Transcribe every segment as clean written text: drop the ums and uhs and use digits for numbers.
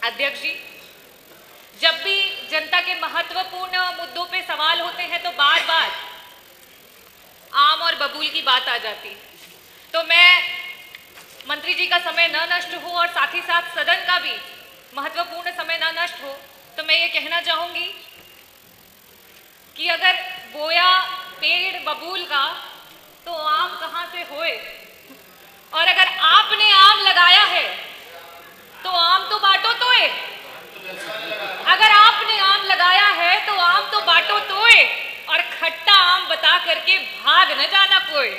अध्यक्ष जी, जब भी जनता के महत्वपूर्ण मुद्दों पे सवाल होते हैं तो बार बार आम और बबूल की बात आ जाती है। तो मैं मंत्री जी का समय न नष्ट हो और साथ ही साथ सदन का भी महत्वपूर्ण समय न नष्ट हो, तो मैं ये कहना चाहूंगी कि अगर बोया पेड़ बबूल का तो आम कहाँ से होए, और अगर आपने आम लगाया है तो आम तो बांटो तोए। अगर आपने आम लगाया है तो आम तो बांटो तोए, और खट्टा आम बता करके भाग न जाना कोई।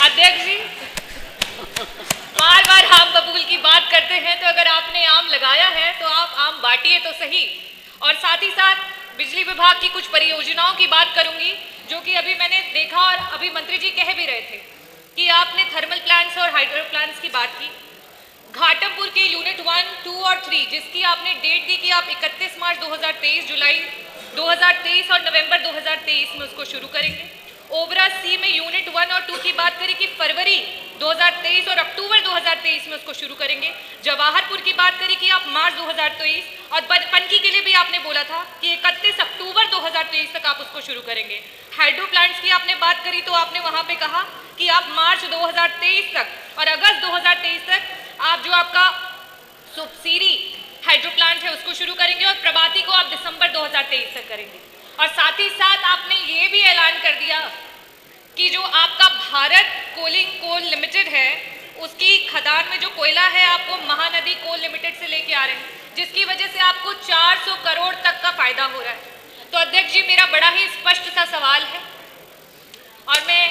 अध्यक्ष जी, बार बार आम बबूल की बात करते हैं, तो अगर आपने आम लगाया है तो आप आम बांटिए तो सही। और साथ ही साथ बिजली विभाग की कुछ परियोजनाओं की बात करूंगी, जो कि अभी मैंने देखा और अभी मंत्री जी कह भी रहे थे कि आपने थर्मल प्लांट्स और हाइड्रो प्लांट्स की बात की। घाटमपुर के यूनिट 1, 2 और 3 जिसकी आपने डेट दी कि आप 31 मार्च 2023, जुलाई 2023 और नवंबर 2023 में उसको शुरू करेंगे। ओबरा सी में यूनिट 1 और 2 की बात करें कि फरवरी 2023 और अक्टूबर 2023 में उसको शुरू करेंगे। जवाहरपुर की बात करें कि आप मार्च 2023, और पनकी के लिए भी आपने बोला था कि 31 अक्टूबर 2023 तक आप उसको शुरू करेंगे। हाइड्रो प्लांट्स की आपने बात करी तो आपने वहां पे कहा कि आप मार्च 2023 तक और अगस्त 2023 तक आप जो आपका सुबसिरी हाइड्रो प्लांट है उसको शुरू करेंगे, और प्रभाती को आप दिसंबर 2023 तक करेंगे। और साथ ही साथ आपने ये भी ऐलान कर दिया कि जो आपका भारत कोलिंग कोल लिमिटेड है उसकी खदान में जो कोयला है आपको महानदी कोल लिमिटेड से लेके आ रहे हैं, जिसकी वजह से आपको 400 करोड़ तक का फायदा हो रहा है। तो अध्यक्ष जी, मेरा बड़ा ही स्पष्ट सा सवाल है और मैं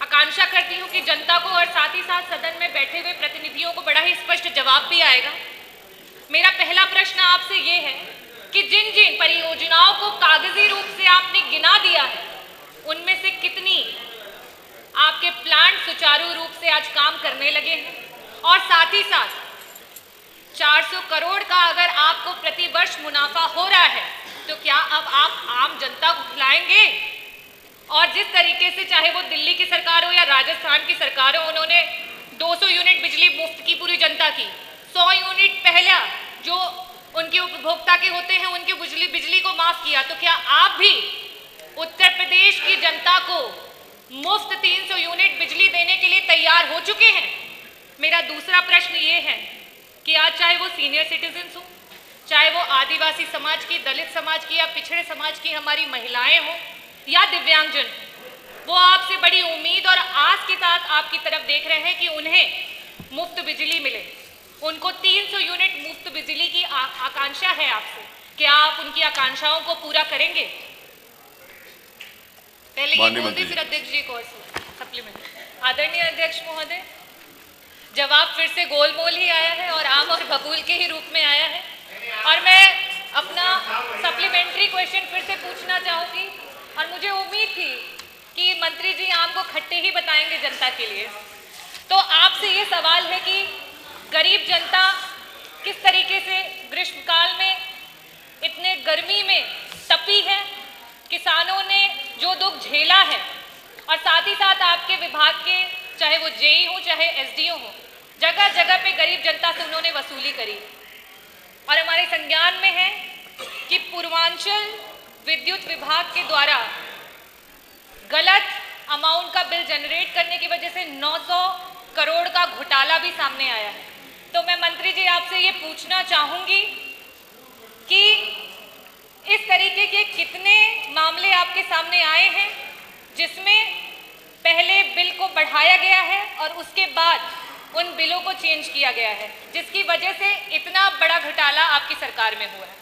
आकांक्षा करती हूँ कि जनता को और साथ ही साथ सदन में बैठे हुए प्रतिनिधियों को बड़ा ही स्पष्ट जवाब भी आएगा। मेरा पहला प्रश्न आपसे ये है कि जिन जिन परियोजनाओं को कागजी रूप से आपने गिना दिया है उनमें से कितनी आपके प्लांट सुचारू रूप से आज काम करने लगे हैं, और साथ ही साथ 400 करोड़ का अगर आपको प्रतिवर्ष मुनाफा हो रहा है तो क्या अब आप आम जनता को खिलाएंगे? और जिस तरीके से चाहे वो दिल्ली की सरकार हो या राजस्थान की सरकार हो, उन्होंने 200 यूनिट बिजली मुफ्त की पूरी जनता की, 100 यूनिट पहला जो उनके उपभोक्ता के होते हैं उनकी बिजली को माफ किया, तो क्या आप भी उत्तर प्रदेश की जनता को मुफ्त 300 यूनिट बिजली देने के लिए तैयार हो चुके हैं? मेरा दूसरा प्रश्न ये है कि आज चाहे वो सीनियर सिटीजन्स हो, चाहे वो आदिवासी समाज की, दलित समाज की या पिछड़े समाज की हमारी महिलाएं हो या दिव्यांगजन, वो आपसे बड़ी उम्मीद और आस के साथ आपकी तरफ देख रहे हैं कि उन्हें मुफ्त बिजली मिले। उनको 300 यूनिट मुफ्त बिजली की आकांक्षा है आपसे, क्या आप उनकी आकांक्षाओं को पूरा करेंगे? पहले ये बोलते फिर अध्यक्ष जी को सप्लीमेंट। आदरणीय अध्यक्ष महोदय, जवाब फिर से गोलमोल ही आया है और आम और बबूल के ही रूप में आया है, और मैं अपना सप्लीमेंट्री क्वेश्चन फिर से पूछना चाहूंगी। और मुझे उम्मीद थी कि मंत्री जी आम को खट्टे ही बताएंगे जनता के लिए। तो आपसे ये सवाल है कि गरीब जनता किस तरीके से ग्रीष्मकाल में इतने गर्मी में तपी है, किसानों ने जो दुख झेला है, और साथ ही साथ आपके विभाग के चाहे वो जेई हो चाहे एसडीओ हो, जगह जगह पे गरीब जनता से उन्होंने वसूली करी। और हमारे संज्ञान में है कि पूर्वांचल विद्युत विभाग के द्वारा गलत अमाउंट का बिल जनरेट करने की वजह से 900 करोड़ का घोटाला भी सामने आया है। तो मैं मंत्री जी आपसे ये पूछना चाहूंगी कि इस तरीके के कितने मामले आपके सामने आए हैं जिसमें पहले बिल को बढ़ाया गया है और उसके बाद उन बिलों को चेंज किया गया है, जिसकी वजह से इतना बड़ा घोटाला आपकी सरकार में हुआ है?